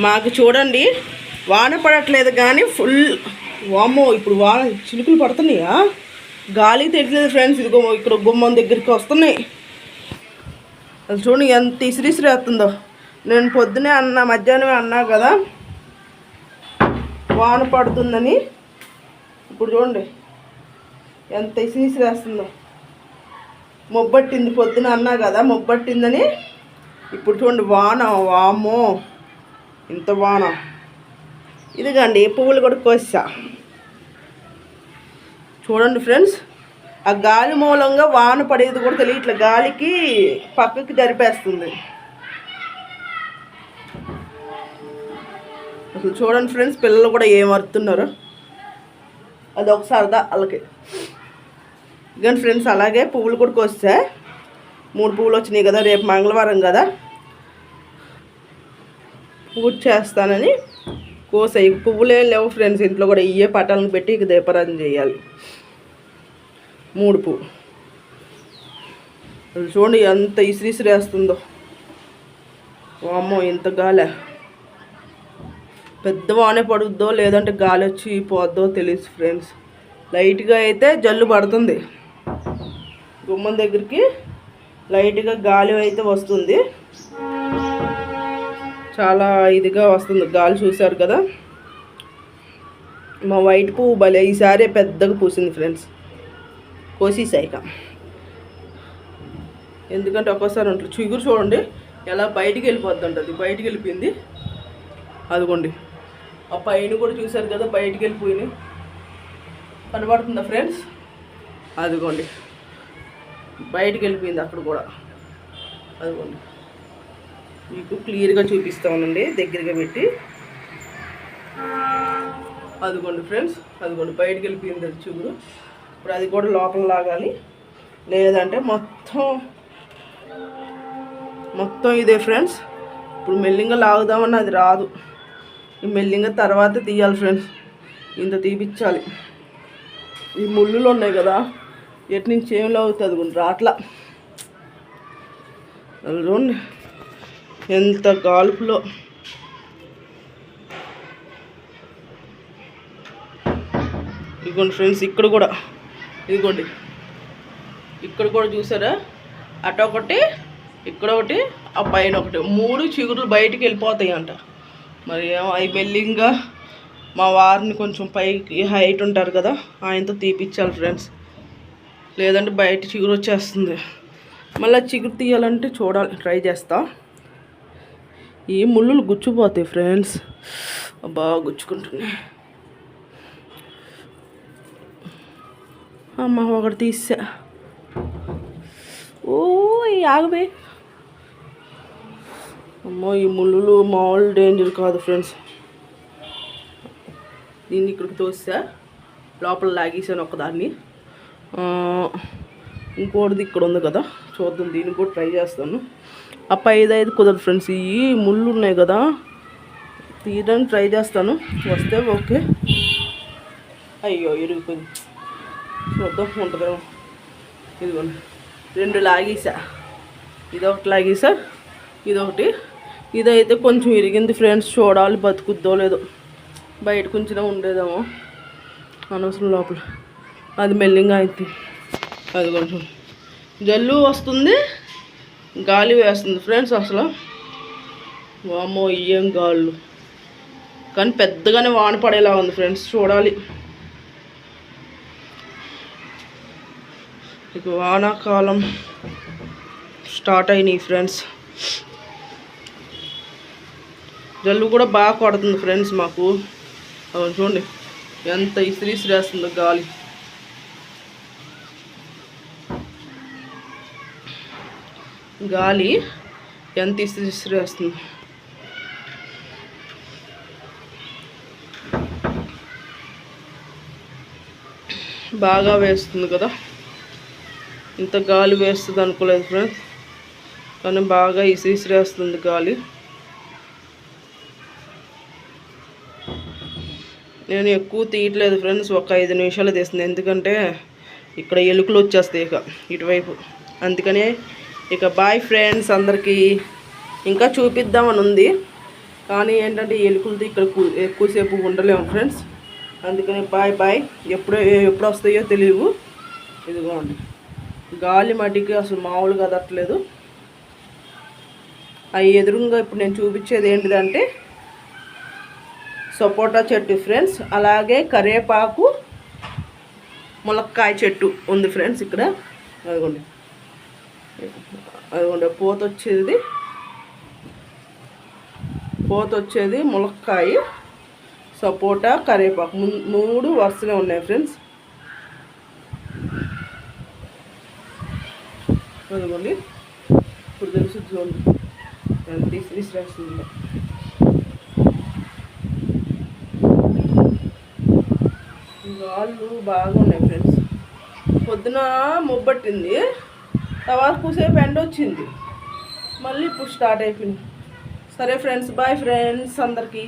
మాకు చూడండి వాన పడట్లేదు కానీ ఫుల్ వామో ఇప్పుడు వాన చినుకులు పడుతున్నాయా గాలి తెలియలేదు ఫ్రెండ్స్. ఇదిగో ఇక్కడ గుమ్మం దగ్గరికి వస్తున్నాయి. అది చూడండి ఎంత ఇసిరిసిరి వస్తుందో. నేను పొద్దునే మధ్యాహ్నమే అన్నా కదా వాన పడుతుందని. ఇప్పుడు చూడండి ఎంత ఇసిరిసిరి వేస్తుందో. మొబ్బట్టింది పొద్దున అన్నా కదా మొబ్బట్టిందని. ఇప్పుడు చూడండి వాన వామో ఇంత వాన. ఇదిగండి పువ్వులు కూడా కోసా. చూడండి ఫ్రెండ్స్ ఆ గాలి మూలంగా వాన పడేది కూడా తెలియట్లే, గాలికి పక్కకి జరిపేస్తుంది. అసలు చూడండి ఫ్రెండ్స్ పిల్లలు కూడా ఏం అరుతున్నారు. అది ఒక సరదా వాళ్ళకి. కానీ ఫ్రెండ్స్ అలాగే పువ్వులు కూడా కోసా. 3 పువ్వులు వచ్చినాయి కదా, రేపు మంగళవారం కదా పూజ చేస్తానని కోసాయి. పువ్వులేం లేవు ఫ్రెండ్స్ ఇంట్లో కూడా. ఇయ్యే పటాలను పెట్టి ఇక దీపారాధన చేయాలి. 3 పువ్వు అది చూడండి ఎంత ఇసిరిసిరి వేస్తుందో. వామ్మో ఇంత గాలి. పెద్ద వానే పడుద్దో లేదంటే గాలి వచ్చి పోద్దో తెలియదు ఫ్రెండ్స్. లైట్గా అయితే జల్లు పడుతుంది. గుమ్మం దగ్గరికి లైట్గా గాలి అయితే వస్తుంది. చాలా ఇదిగా వస్తుంది గాలి, చూశారు కదా. మా వైట్ పువ్వు భలే ఈసారి పెద్దగా పూసింది ఫ్రెండ్స్. కోసేసాయిక ఎందుకంటే ఒక్కోసారి ఉంటుంది. చిగురు చూడండి ఎలా బయటికి వెళ్ళిపోద్ది ఉంటుంది. బయటికి వెళ్ళిపోయింది అదిగోండి. ఆ పైన కూడా చూశారు కదా బయటికి వెళ్ళిపోయినాయి. కనబడుతుందా ఫ్రెండ్స్? అదిగోండి బయటికి వెళ్ళిపోయింది అక్కడ కూడా. అదిగోండి మీకు క్లియర్గా చూపిస్తానండి దగ్గరగా పెట్టి. అదిగోండి ఫ్రెండ్స్ అదిగోండి బయటికి వెళ్ళిపోయింది అది చిగురు. ఇప్పుడు అది కూడా లోపల లాగాలి, లేదంటే మొత్తం ఇదే ఫ్రెండ్స్. ఇప్పుడు మెల్లింగా లాగుదామని అది రాదు. ఈ మెల్లింగా తర్వాత తీయాలి ఫ్రెండ్స్. ఇంత తీపిచ్చాలి. ఈ ముళ్ళులు ఉన్నాయి కదా ఎటు నుంచి ఏం లాగుతుంది కూడా రాట్లా. చూడండి ఎంత గాల్పులో. ఇదిగోండి ఫ్రెండ్స్ ఇక్కడ కూడా ఇదిగోండి ఇక్కడ కూడా చూసారా, అటొకటి ఇక్కడ ఒకటి ఆ పైన ఒకటి 3 చిగురులు బయటికి వెళ్ళిపోతాయి అంట. మరి ఏమో అవి మెల్లింగా మా వారిని కొంచెం పైకి హైట్ ఉంటారు కదా ఆయనతో తీపిచ్చాలి ఫ్రెండ్స్, లేదంటే బయట చిగురు వచ్చేస్తుంది. మళ్ళీ చిగురు తీయాలంటే చూడాలి, ట్రై చేస్తా. ఈ ముళ్ళులు గుచ్చిపోతాయి ఫ్రెండ్స్, బాగా గుచ్చుకుంటున్నాయి. అమ్మ ఒకటి తీసా. ఓ ఆగబే. అమ్మో ఈ ముళ్ళులు మామూలు డేంజర్ కాదు ఫ్రెండ్స్. దీన్ని ఇక్కడికి తోసా, లోపల లాగేసాను ఒకదాన్ని. ఇంకోటిది ఇక్కడ ఉంది కదా, చూద్దాం దీన్ని కూడా ట్రై చేస్తాను. ఆ 5 కుదరదు ఫ్రెండ్స్. ఈ ముళ్ళు ఉన్నాయి కదా తీయడానికి ట్రై చేస్తాను, వస్తే ఓకే. అయ్యో ఇరిగిపోయింది, చూద్దాం ఉంటుందేమో. ఇదిగోండి 2 లాగేసా, ఇదొకటి లాగేసా, ఇదొకటి. ఇదైతే కొంచెం ఇరిగింది ఫ్రెండ్స్, చూడాలి బతుకుద్దో లేదో. బయట కొంచెం ఉండేదేమో అనవసరం లోపల. అది మెల్లింగా అయితే అది కొంచెం జల్లు వస్తుంది, గాలి వేస్తుంది ఫ్రెండ్స్. అసలు వామ్మో ఏం గాళ్ళు, కానీ పెద్దగానే వాన పడేలా ఉంది ఫ్రెండ్స్, చూడాలి. ఇక వానాకాలం స్టార్ట్ అయినాయి ఫ్రెండ్స్. జల్లు కూడా బాగా కొడుతుంది ఫ్రెండ్స్ మాకు. చూడండి ఎంత ఇసిరిసిరేస్తుందో గాలి. గాలి ఎంత ఇసిరిసిరేస్తుంది. బాగా వేస్తుంది కదా, ఇంత గాలి వేస్తుంది అనుకోలేదు ఫ్రెండ్స్, కానీ బాగా ఇసిరిసిరేస్తుంది గాలి. నేను ఎక్కువ తీయట్లేదు ఫ్రెండ్స్, ఒక 5 నిమిషాలు తీస్తుంది. ఎందుకంటే ఇక్కడ ఎలుకలు వచ్చేస్తాయి ఇక ఇటువైపు, అందుకనే ఇక బాయ్ ఫ్రెండ్స్ అందరికీ. ఇంకా చూపిద్దామని ఉంది కానీ ఏంటంటే ఎలుకలతో ఇక్కడ ఎక్కువసేపు ఉండలేము ఫ్రెండ్స్. అందుకని బాయ్ బాయ్. ఎప్పుడు వస్తాయో తెలియవు. ఇదిగోండి గాలి మట్టికి అసలు మామూలుగా కదట్లేదు. అవి ఎదురుగా ఇప్పుడు నేను చూపించేది ఏంటిదంటే సపోటా చెట్టు ఫ్రెండ్స్. అలాగే కరివేపాకు ములక్కాయ చెట్టు ఉంది ఫ్రెండ్స్ ఇక్కడ. అదిగోండి పోత వచ్చేది ములక్కాయ, సపోటా, కరివేపాకు 3 వరుసనే ఉన్నాయి ఫ్రెండ్స్. అదిగోండి ఇప్పుడు తెలుసు చూడండి తీసిరేస్తుంది. గాళ్ళు బాగా ఉన్నాయి ఫ్రెండ్స్. పొద్దున మొబ్బట్టింది, తర్వాత కూసేపు ఎండ వచ్చింది, మళ్ళీ ఇప్పుడు స్టార్ట్ అయిపోయింది. సరే ఫ్రెండ్స్, బాయ్ ఫ్రెండ్స్ అందరికీ.